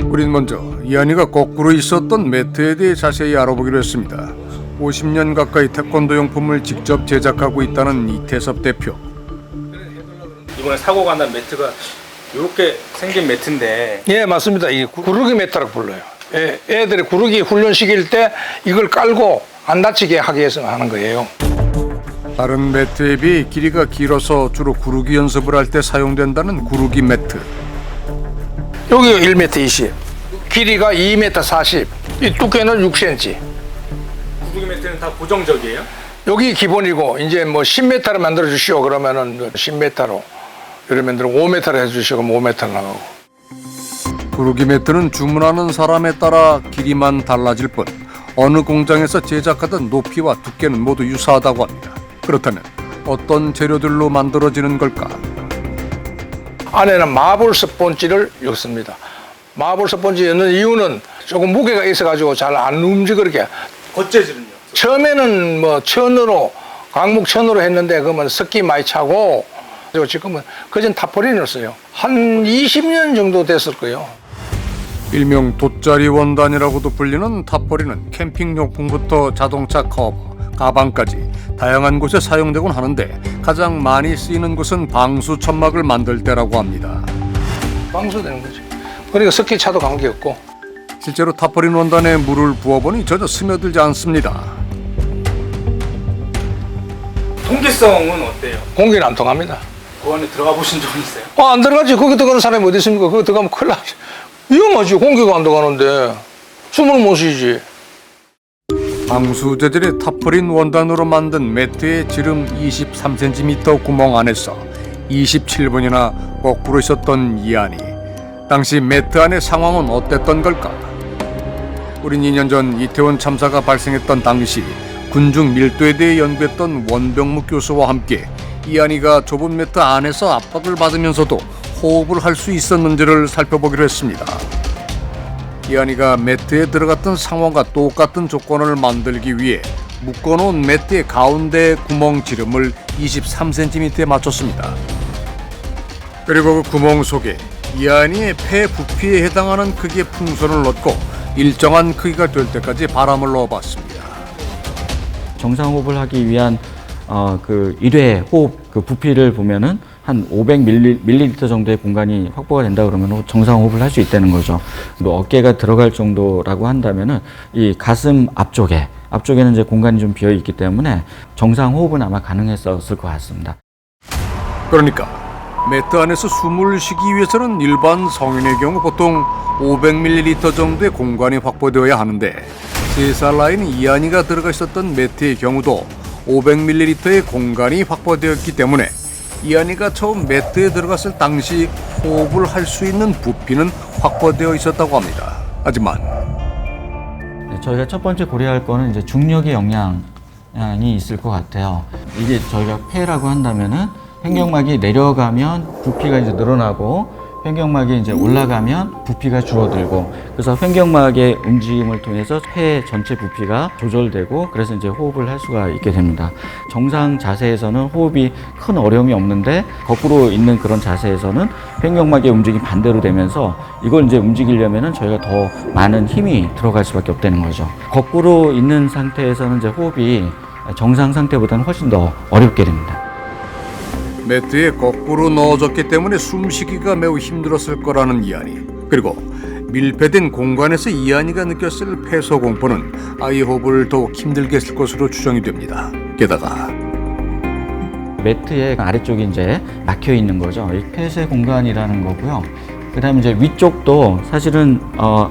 우린 먼저 이한이가 거꾸로 있었던 매트에 대해 자세히 알아보기로 했습니다. 50년 가까이 태권도 용품을 직접 제작하고 있다는 이태섭 대표. 이번에 사고가 난 매트가 이렇게 생긴 매트인데. 예, 맞습니다. 이 구르기 매트라고 불러요. 예, 애들이 구르기 훈련 시킬 때 이걸 깔고 안 다치게 하기 위해서 하는 거예요. 다른 매트에 비해 길이가 길어서 주로 구르기 연습을 할 때 사용된다는 구르기 매트. 여기 1m 20, 길이가 2m 40, 이 두께는 6cm. 구르기 매트는 다 고정적이에요? 여기 기본이고 이제 뭐 10m를 만들어 주시오 그러면은 10m로 이렇게 만들어 5m를 해주시오 그럼 5m 나가고. 구르기 매트는 주문하는 사람에 따라 길이만 달라질 뿐 어느 공장에서 제작하던 높이와 두께는 모두 유사하다고 합니다. 그렇다면 어떤 재료들로 만들어지는 걸까? 안에는 마블 스펀지를 넣습니다. 마블 스펀지 넣는 이유는 조금 무게가 있어가지고 잘 안 움직이게. 겉재질은요? 처음에는 뭐 천으로 강목 천으로 했는데 그러면 습기 많이 차고 그리고 지금은 그전 타포린을 써요. 한 20년 정도 됐을 거예요. 일명 돗자리 원단이라고도 불리는 타포린은 캠핑용품부터 자동차 커버, 가방까지 다양한 곳에 사용되곤 하는데 가장 많이 쓰이는 곳은 방수 천막을 만들 때라고 합니다. 방수되는 거죠. 그러니까 습기 차도 관계없고. 실제로 타포린 원단에 물을 부어보니 전혀 스며들지 않습니다. 통기성은 어때요? 공기는 안 통합니다. 그 안에 들어가 보신 적 있어요? 안 들어가지. 거기 들어가는 사람이 어디 있습니까? 거기 들어가면 큰일 나지. 위험하지. 공기가 안 들어가는데 숨을 못 쉬지. 방수 재질의 타포린 원단으로 만든 매트의 지름 23cm 구멍 안에서 27분이나 거꾸로 있었던 이한이. 당시 매트 안의 상황은 어땠던 걸까? 우린 2년 전 이태원 참사가 발생했던 당시 군중 밀도에 대해 연구했던 원병무 교수와 함께 이한이가 좁은 매트 안에서 압박을 받으면서도 호흡을 할 수 있었는지를 살펴보기로 했습니다. 이한이가 매트에 들어갔던 상황과 똑같은 조건을 만들기 위해 묶어놓은 매트의 가운데 구멍 지름을 23cm에 맞췄습니다. 그리고 그 구멍 속에 이한이의 폐 부피에 해당하는 크기의 풍선을 넣고 일정한 크기가 될 때까지 바람을 넣어봤습니다. 정상호흡을 하기 위한 그 1회 호흡 그 부피를 보면은 한 500ml 정도의 공간이 확보가 된다 그러면 정상호흡을 할 수 있다는 거죠. 그리고 어깨가 들어갈 정도라고 한다면은 이 가슴 앞쪽에는 이제 공간이 좀 비어 있기 때문에 정상호흡은 아마 가능했었을 것 같습니다. 그러니까 매트 안에서 숨을 쉬기 위해서는 일반 성인의 경우 보통 500ml 정도의 공간이 확보되어야 하는데 3살 나이인 이한이가 들어가 있었던 매트의 경우도 500ml의 공간이 확보되었기 때문에 이한이가 처음 매트에 들어갔을 당시 호흡을 할 수 있는 부피는 확보되어 있었다고 합니다. 하지만 저희가 첫 번째 고려할 거는 이제 중력의 영향이 있을 것 같아요. 이게 저희가 폐라고 한다면은 횡격막이 내려가면 부피가 이제 늘어나고 횡격막이 이제 올라가면 부피가 줄어들고 그래서 횡격막의 움직임을 통해서 폐 전체 부피가 조절되고 그래서 이제 호흡을 할 수가 있게 됩니다. 정상 자세에서는 호흡이 큰 어려움이 없는데 거꾸로 있는 그런 자세에서는 횡격막의 움직임이 반대로 되면서 이걸 이제 움직이려면은 저희가 더 많은 힘이 들어갈 수밖에 없다는 거죠. 거꾸로 있는 상태에서는 이제 호흡이 정상 상태보다는 훨씬 더 어렵게 됩니다. 매트에 거꾸로 넣어졌기 때문에 숨쉬기가 매우 힘들었을 거라는 이한이. 그리고 밀폐된 공간에서 이한이가 느꼈을 폐소 공포는 아이 호흡을 더욱 힘들게 했을 것으로 추정이 됩니다. 게다가 매트의 아래쪽이 이제 막혀 있는 거죠. 이 폐쇄 공간이라는 거고요. 그다음에 이제 위쪽도 사실은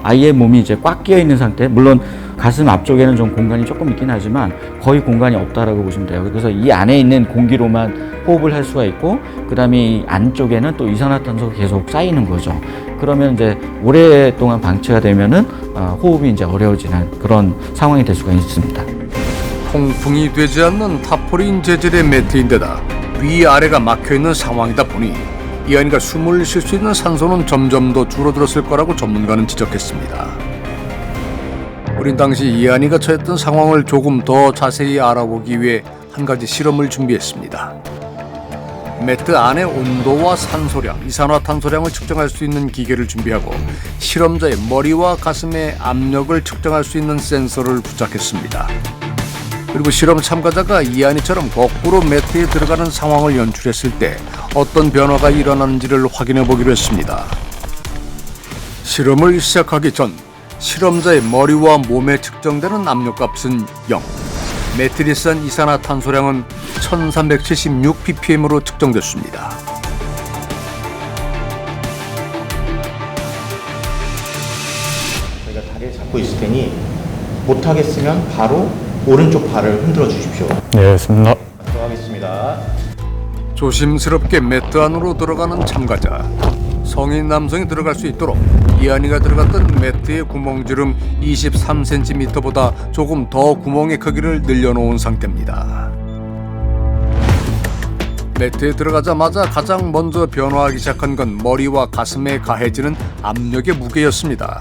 아이의 몸이 이제 꽉 끼어 있는 상태. 물론 가슴 앞쪽에는 좀 공간이 조금 있긴 하지만 거의 공간이 없다라고 보시면 돼요. 그래서 이 안에 있는 공기로만 호흡을 할 수가 있고, 그다음에 이 안쪽에는 또 이산화탄소가 계속 쌓이는 거죠. 그러면 이제 오랫동안 방치가 되면은 호흡이 이제 어려워지는 그런 상황이 될 수가 있습니다. 통풍이 되지 않는 타포린 재질의 매트인데다 위아래가 막혀 있는 상황이다 보니 이한이가 숨을 쉴 수 있는 산소는 점점 더 줄어들었을 거라고 전문가는 지적했습니다. 우린 당시 이한이가 처했던 상황을 조금 더 자세히 알아보기 위해 한 가지 실험을 준비했습니다. 매트 안의 온도와 산소량, 이산화탄소량을 측정할 수 있는 기계를 준비하고 실험자의 머리와 가슴의 압력을 측정할 수 있는 센서를 부착했습니다. 그리고 실험 참가자가 이한이처럼 거꾸로 매트에 들어가는 상황을 연출했을 때 어떤 변화가 일어나는지를 확인해 보기로 했습니다. 실험을 시작하기 전 실험자의 머리와 몸에 측정되는 압력값은 0, 매트리스한 이산화탄소량은 1376ppm으로 측정됐습니다. 저희가 다리를 잡고 있을 테니 못하겠으면 바로 오른쪽 발을 흔들어 주십시오. 네, 알겠습니다. 들어가겠습니다. 조심스럽게 매트 안으로 들어가는 참가자. 성인 남성이 들어갈 수 있도록 이한이가 들어갔던 매트의 구멍지름 23cm보다 조금 더 구멍의 크기를 늘려놓은 상태입니다. 매트에 들어가자마자 가장 먼저 변화하기 시작한 건 머리와 가슴에 가해지는 압력의 무게였습니다.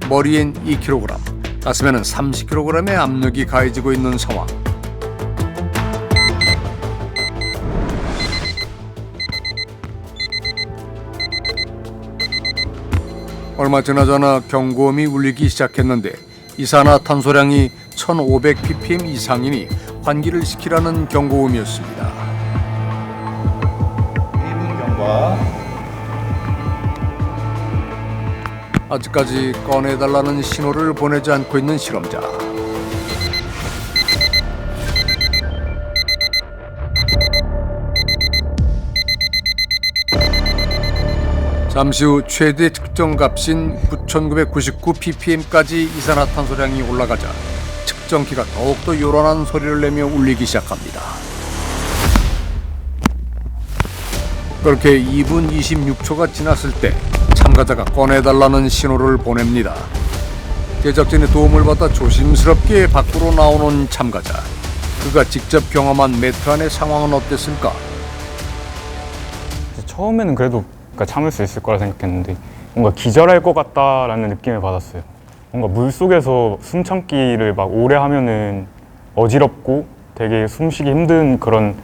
머리엔 2kg, 가슴에는 30kg의 압력이 가해지고 있는 상황. 얼마 지나자나 경고음이 울리기 시작했는데 이산화탄소량이 1500ppm 이상이니 환기를 시키라는 경고음이었습니다. 1분 경과. 아직까지 꺼내달라는 신호를 보내지 않고 있는 실험자. 잠시 후 최대 측정 값인 9999ppm까지 이산화탄소량이 올라가자 측정기가 더욱더 요란한 소리를 내며 울리기 시작합니다. 그렇게 2분 26초가 지났을 때 참가자가 꺼내달라는 신호를 보냅니다. 제작진의 도움을 받아 조심스럽게 밖으로 나오는 참가자. 그가 직접 경험한 매트 안의 상황은 어땠을까? 처음에는 그래도 참을 수 있을 거라 생각했는데 뭔가 기절할 것 같다라는 느낌을 받았어요. 뭔가 물속에서 숨 참기를 막 오래 하면은 어지럽고 되게 숨쉬기 힘든 그런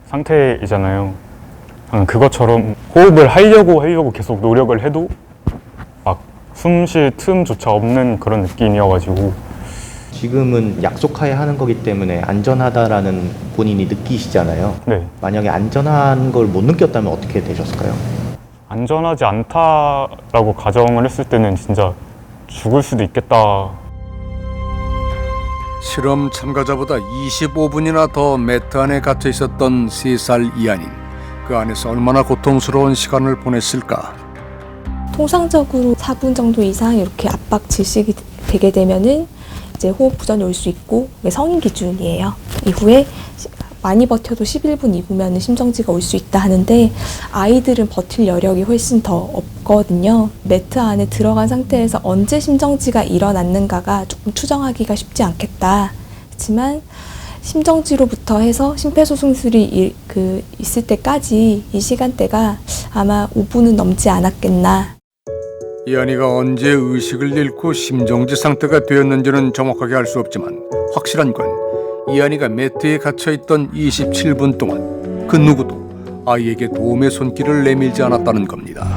상태이잖아요. 그것처럼 호흡을 하려고 계속 노력을 해도 막 숨 쉴 틈조차 없는 그런 느낌이어가지고 지금은 약속하에 하는 거기 때문에 안전하다라는 본인이 느끼시잖아요. 네, 만약에 안전한 걸 못 느꼈다면 어떻게 되셨을까요? 안전하지 않다라고 가정을 했을 때는 진짜 죽을 수도 있겠다. 실험 참가자보다 25분이나 더 매트 안에 갇혀 있었던 3살 이한인. 그 안에서 얼마나 고통스러운 시간을 보냈을까? 통상적으로 4분 정도 이상 이렇게 압박 질식이 되게 되면은 이제 호흡 부전이 올 수 있고 이게 성인 기준이에요. 이후에 많이 버텨도 11분 이후면 심정지가 올 수 있다 하는데 아이들은 버틸 여력이 훨씬 더 없거든요. 매트 안에 들어간 상태에서 언제 심정지가 일어났는가가 조금 추정하기가 쉽지 않겠다. 그렇지만 심정지로부터 해서 심폐소생술이 있을 때까지 이 시간대가 아마 5분은 넘지 않았겠나. 이한이가 언제 의식을 잃고 심정지 상태가 되었는지는 정확하게 알 수 없지만 확실한 건 이한이가 매트에 갇혀있던 27분 동안 그 누구도 아이에게 도움의 손길을 내밀지 않았다는 겁니다.